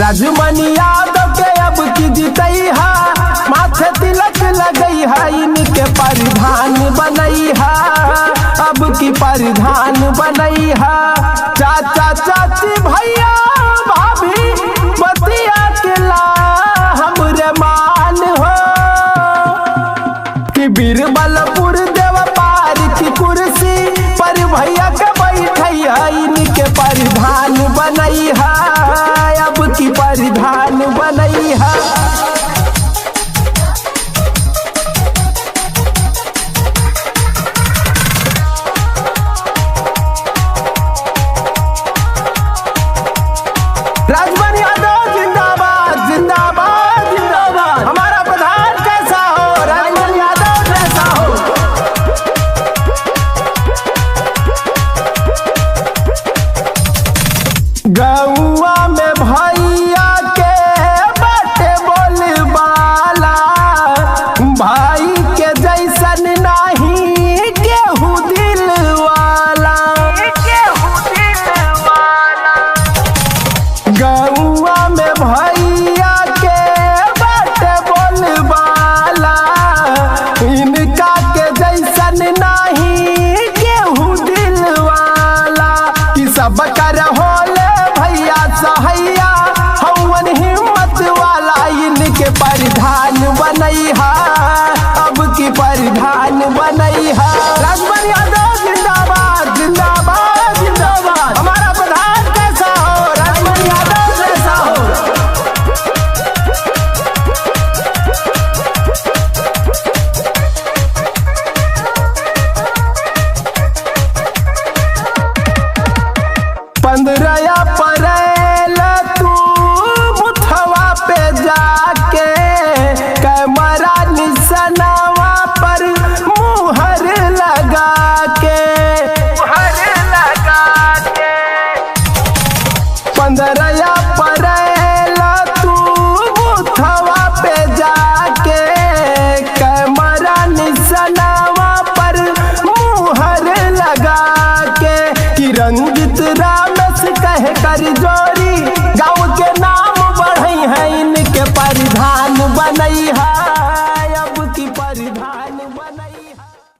राजमणि यादव के अब की जीतई हा, माथे तिलक लगई हा, इनके प्रधान बनई हा, अब की प्रधान बनई हा। चाचा चाची भैया भाभी बतिया के ला हमरे मान हो कि बीरबलपुर देव पार की कुर्सी पर भैया के बैठई हा, इनके प्रधान बनई हा, अब की प्रधान बनई हा। राजमणि यादव जिंदाबाद जिंदाबाद जिंदाबाद। हमारा प्रधान कैसा हो, राजमणि यादव कैसा हो। गौआ में भैया के बाटे बोलबाला, भाई के जैसन नहीं केहू दिल वाला, गौआ में भैया के बाटे बोलबाला, इनका के जैसन नहीं केहू दिल वाला, कि सब कर होले भैया सहैया, हवन हिम्मत वाला, इनके प्रधान बनई हा, अब की प्रधान बनई हा। राजमणि यादव जिंदाबाद जिंदाबाद जिंदाबाद। हमारा प्रधान कैसा हो, राजमणि यादव कैसा हो। पंद्रह अप्रैल तू बुथवा पे जाके कैमरा निशानवा पर मुहर लगा के, 15 अप्रैल तू बुथवा पे जाके कैमरा निशानवा पर मुहर लगा के, कि रंजित रामेश कह कर जोरी गाँव के नाम बढ़ई है, इनके प्रधान बनई है।